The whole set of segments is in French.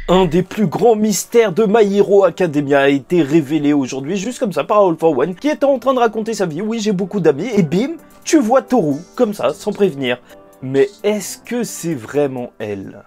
Un des plus grands mystères de My Hero Academia a été révélé aujourd'hui, juste comme ça, par All for One, qui était en train de raconter sa vie. Oui, j'ai beaucoup d'amis, et bim, tu vois Toru, comme ça, sans prévenir. Mais est-ce que c'est vraiment elle ?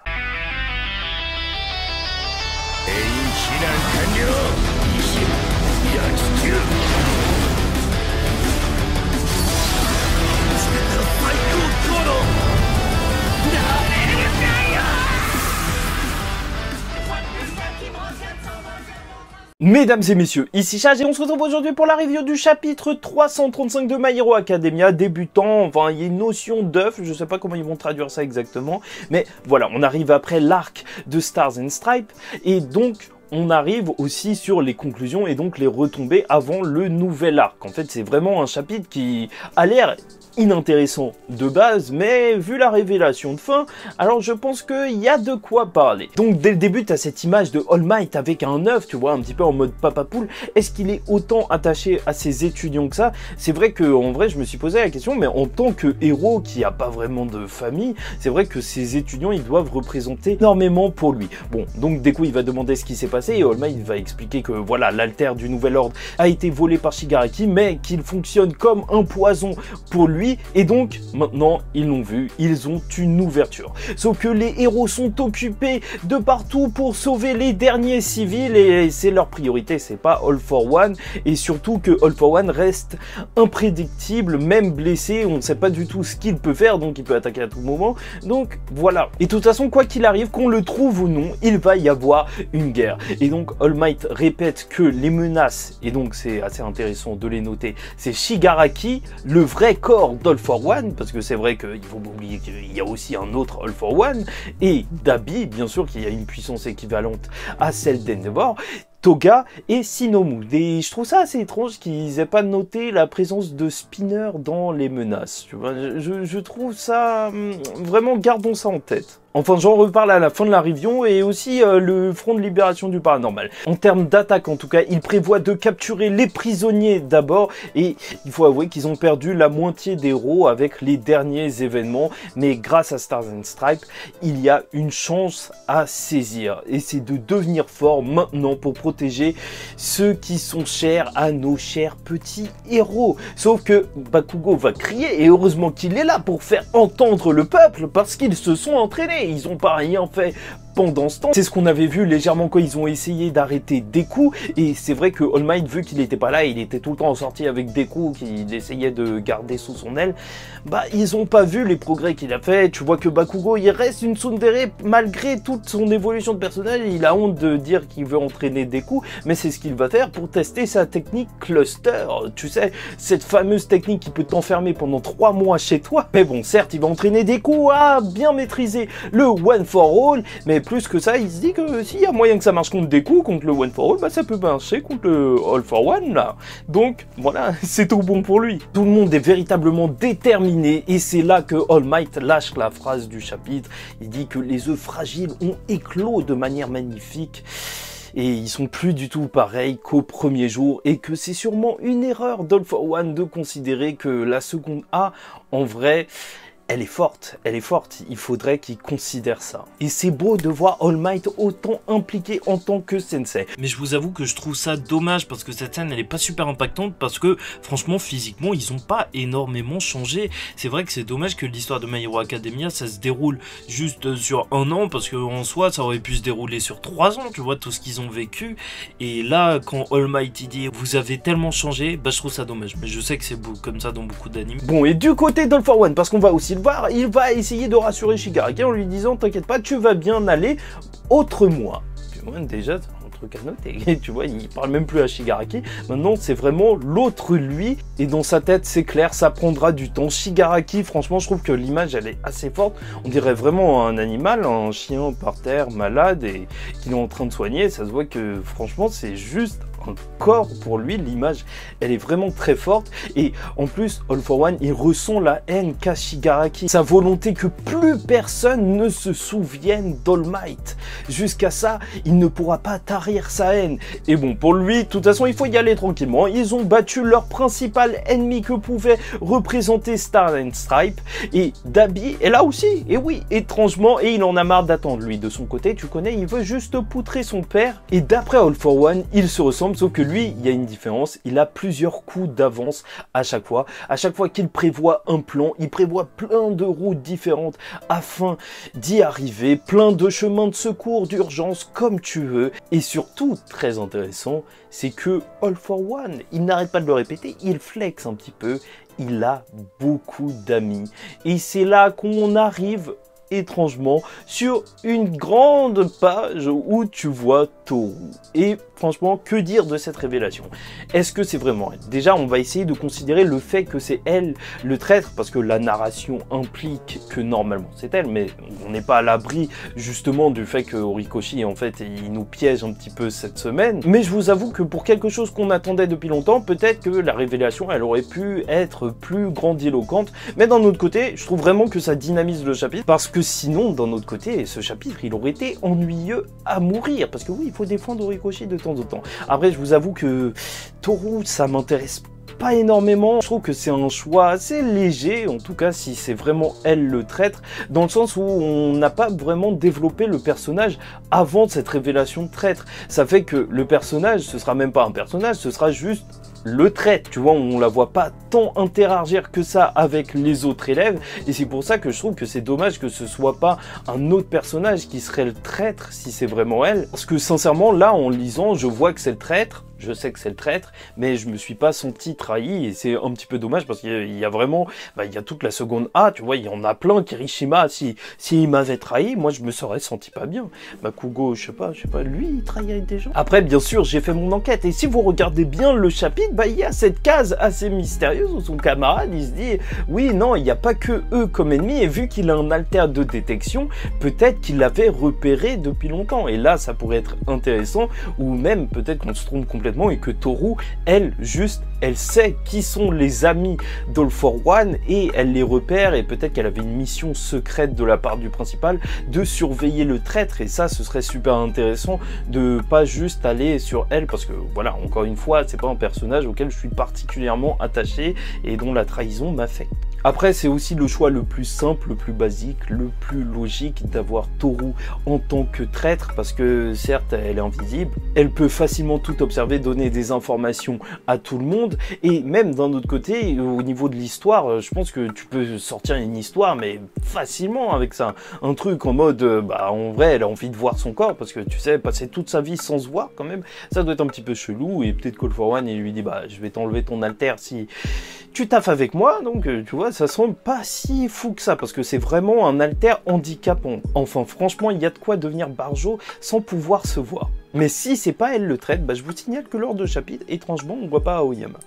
Mesdames et messieurs, ici Chage et on se retrouve aujourd'hui pour la review du chapitre 335 de My Hero Academia, débutant, enfin il y a une notion d'œuf, je sais pas comment ils vont traduire ça exactement, mais voilà, on arrive après l'arc de Stars and Stripes, et donc on arrive aussi sur les conclusions et donc les retombées avant le nouvel arc. En fait, c'est vraiment un chapitre qui a l'air inintéressant de base, mais vu la révélation de fin, alors je pense qu'il y a de quoi parler. Donc dès le début, tu as cette image de All Might avec un œuf, tu vois, un petit peu en mode papa poule. Est-ce qu'il est autant attaché à ses étudiants que ça? C'est vrai que en vrai, je me suis posé la question, mais en tant que héros qui a pas vraiment de famille, c'est vrai que ses étudiants, ils doivent représenter énormément pour lui. Bon, donc dès coup, il va demander ce qui s'est passé et All Might va expliquer que voilà, l'alter du nouvel ordre a été volé par Shigaraki, mais qu'il fonctionne comme un poison pour lui. Et donc, maintenant, ils l'ont vu, ils ont une ouverture. Sauf que les héros sont occupés de partout pour sauver les derniers civils et c'est leur priorité, c'est pas All for One. Et surtout que All for One reste imprédictible, même blessé, on ne sait pas du tout ce qu'il peut faire, donc il peut attaquer à tout moment. Donc, voilà. Et de toute façon, quoi qu'il arrive, qu'on le trouve ou non, il va y avoir une guerre. Et donc, All Might répète que les menaces, et donc c'est assez intéressant de les noter, c'est Shigaraki, le vrai corps d'All for One, parce que c'est vrai qu'il faut pas oublier qu'il y a aussi un autre All for One, et Dabi, bien sûr, qui a une puissance équivalente à celle d'Endeavor, Toga et Shinomu. Et je trouve ça assez étrange qu'ils aient pas noté la présence de Spinner dans les menaces. Tu vois, je trouve ça... Vraiment, gardons ça en tête. Enfin, j'en reparle à la fin de la review et aussi le Front de Libération du Paranormal. En termes d'attaque, en tout cas, il prévoit de capturer les prisonniers d'abord et il faut avouer qu'ils ont perdu la moitié des héros avec les derniers événements. Mais grâce à Stars and Stripes, il y a une chance à saisir et c'est de devenir fort maintenant pour protéger ceux qui sont chers à nos chers petits héros. Sauf que Bakugo va crier et heureusement qu'il est là pour faire entendre le peuple parce qu'ils se sont entraînés. Ils n'ont pas rien fait pendant ce temps. C'est ce qu'on avait vu légèrement quand ils ont essayé d'arrêter Deku et c'est vrai que All Might, vu qu'il n'était pas là, il était tout le temps en sortie avec Deku qu'il essayait de garder sous son aile, bah ils ont pas vu les progrès qu'il a fait. Tu vois que Bakugo, il reste une tsundere malgré toute son évolution de personnage, il a honte de dire qu'il veut entraîner Deku, mais c'est ce qu'il va faire pour tester sa technique cluster, tu sais, cette fameuse technique qui peut t'enfermer pendant 3 mois chez toi. Mais bon, certes, il va entraîner Deku à bien maîtriser le One for All, mais plus que ça, il se dit que s'il y a moyen que ça marche contre Deku, contre le One for All, bah ça peut marcher contre le All for One là. Donc voilà, c'est tout bon pour lui. Tout le monde est véritablement déterminé et c'est là que All Might lâche la phrase du chapitre. Il dit que les œufs fragiles ont éclos de manière magnifique. Et ils sont plus du tout pareils qu'au premier jour et que c'est sûrement une erreur d'All for One de considérer que la seconde A, en vrai, elle est forte, il faudrait qu'il considère ça. Et c'est beau de voir All Might autant impliqué en tant que sensei. Mais je vous avoue que je trouve ça dommage parce que cette scène elle est pas super impactante parce que franchement physiquement ils ont pas énormément changé. C'est vrai que c'est dommage que l'histoire de My Hero Academia ça se déroule juste sur 1 an parce que en soi ça aurait pu se dérouler sur 3 ans, tu vois, tout ce qu'ils ont vécu. Et là quand All Might il dit vous avez tellement changé, bah je trouve ça dommage. Mais je sais que c'est beau comme ça dans beaucoup d'animes. Bon et du côté d'All for One, parce qu'on va aussi le voir, il va essayer de rassurer Shigaraki en lui disant t'inquiète pas, tu vas bien aller, autre moi. Déjà c'est un truc à noter, tu vois, il parle même plus à Shigaraki, maintenant c'est vraiment l'autre lui, et dans sa tête c'est clair, ça prendra du temps. Shigaraki, franchement je trouve que l'image elle est assez forte, on dirait vraiment un animal, un chien par terre malade et qu'il est en train de soigner, ça se voit que franchement c'est juste un corps pour lui. L'image, elle est vraiment très forte. Et en plus, All for One, il ressent la haine qu'a Shigaraki. Sa volonté que plus personne ne se souvienne d'All Might. Jusqu'à ça, il ne pourra pas tarir sa haine. Et bon, pour lui, de toute façon, il faut y aller tranquillement. Ils ont battu leur principal ennemi que pouvait représenter Star and Stripe. Et Dabi est là aussi. Et oui, étrangement, et il en a marre d'attendre. Lui, de son côté, tu connais, il veut juste poutrer son père. Et d'après All for One, il se ressemble, sauf que lui, il y a une différence. Il a plusieurs coups d'avance à chaque fois. À chaque fois qu'il prévoit un plan, il prévoit plein de routes différentes afin d'y arriver. Plein de chemins de secours, d'urgence, comme tu veux. Et surtout, très intéressant, c'est que All for One, il n'arrête pas de le répéter, il flex un petit peu. Il a beaucoup d'amis. Et c'est là qu'on arrive étrangement sur une grande page où tu vois Toru. Et franchement, que dire de cette révélation? Est-ce que c'est vraiment elle? Déjà, on va essayer de considérer le fait que c'est elle le traître, parce que la narration implique que normalement c'est elle, mais on n'est pas à l'abri justement du fait que Horikoshi, en fait, il nous piège un petit peu cette semaine. Mais je vous avoue que pour quelque chose qu'on attendait depuis longtemps, peut-être que la révélation, elle aurait pu être plus grandiloquente. Mais d'un autre côté, je trouve vraiment que ça dynamise le chapitre, parce que sinon, d'un autre côté, ce chapitre, il aurait été ennuyeux à mourir. Parce que oui, il faut défendre Horikoshi de temps en temps. Après, je vous avoue que Toru, ça m'intéresse pas énormément. Je trouve que c'est un choix assez léger, en tout cas si c'est vraiment elle le traître, dans le sens où on n'a pas vraiment développé le personnage avant cette révélation de traître. Ça fait que le personnage, ce sera même pas un personnage, ce sera juste le traître, tu vois, on la voit pas tant interagir que ça avec les autres élèves, et c'est pour ça que je trouve que c'est dommage que ce soit pas un autre personnage qui serait le traître si c'est vraiment elle, parce que sincèrement là en lisant je vois que c'est le traître, je sais que c'est le traître, mais je me suis pas senti trahi, et c'est un petit peu dommage parce qu'il y a vraiment, il y a toute la seconde A, tu vois, il y en a plein. Kirishima, s'il m'avait trahi, moi je me serais senti pas bien. Makugo, je sais pas, lui il trahit des gens. Après, bien sûr, j'ai fait mon enquête, et si vous regardez bien le chapitre, il y a cette case assez mystérieuse où son camarade, il se dit, oui, non, il n'y a pas que eux comme ennemis, et vu qu'il a un alter de détection, peut-être qu'il l'avait repéré depuis longtemps, et là, ça pourrait être intéressant, ou même peut-être qu'on se trompe complètement, et que Toru, elle, elle sait qui sont les amis d'All for One, et elle les repère, et peut-être qu'elle avait une mission secrète de la part du principal de surveiller le traître, et ça, ce serait super intéressant de pas juste aller sur elle, parce que voilà, encore une fois, c'est pas un personnage auquel je suis particulièrement attaché et dont la trahison m'affecte. Après, c'est aussi le choix le plus simple, le plus basique, le plus logique d'avoir Toru en tant que traître, parce que certes, elle est invisible, elle peut facilement tout observer, donner des informations à tout le monde, et même d'un autre côté, au niveau de l'histoire, je pense que tu peux sortir une histoire, mais facilement avec ça. Un truc en mode, en vrai, elle a envie de voir son corps, parce que tu sais, passer toute sa vie sans se voir, quand même, ça doit être un petit peu chelou, et peut-être qu'All for One, il lui dit, je vais t'enlever ton alter si tu taffes avec moi, donc tu vois, ça semble pas si fou que ça, parce que c'est vraiment un alter handicapant. Enfin, franchement, il y a de quoi devenir barjo sans pouvoir se voir. Mais si c'est pas elle le traite, je vous signale que lors de chapitre, étrangement, on voit pas Aoyama.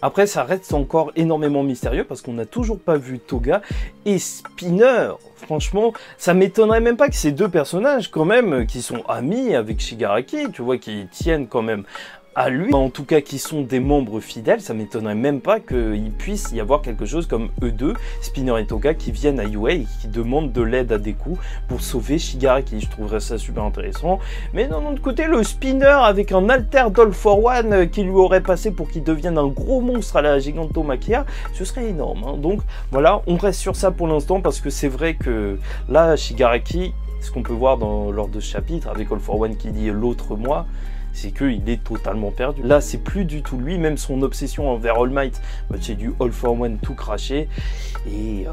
Après, ça reste encore énormément mystérieux parce qu'on n'a toujours pas vu Toga et Spinner. Franchement, ça m'étonnerait même pas que ces deux personnages, quand même, qui sont amis avec Shigaraki, tu vois, qui tiennent quand même à lui, en tout cas qui sont des membres fidèles, ça m'étonnerait même pas qu'il puisse y avoir quelque chose comme eux deux, Spinner et Toga, qui viennent à UA et qui demandent de l'aide à Deku pour sauver Shigaraki. Je trouverais ça super intéressant. Mais d'un autre côté, le Spinner avec un alter d'All for One qui lui aurait passé pour qu'il devienne un gros monstre à la Gigantomachia, ce serait énorme, hein. Donc voilà, on reste sur ça pour l'instant parce que c'est vrai que là, Shigaraki, ce qu'on peut voir lors de ce chapitre avec All for One qui dit l'autre moi, c'est qu'il est totalement perdu. Là, c'est plus du tout lui, même son obsession envers All Might, c'est du All for One tout craché. Et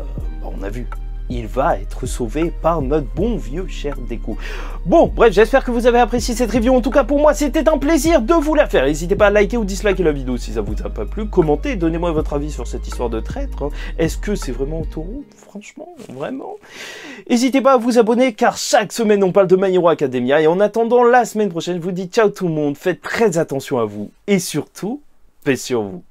on a vu, il va être sauvé par notre bon vieux cher Deku. Bon, bref, j'espère que vous avez apprécié cette review. En tout cas, pour moi, c'était un plaisir de vous la faire. N'hésitez pas à liker ou disliker la vidéo si ça vous a pas plu. Commentez, donnez-moi votre avis sur cette histoire de traître. Est-ce que c'est vraiment Toru? Franchement, vraiment. N'hésitez pas à vous abonner, car chaque semaine, on parle de My Hero Academia. Et en attendant la semaine prochaine, je vous dis ciao tout le monde. Faites très attention à vous. Et surtout, paix sur vous.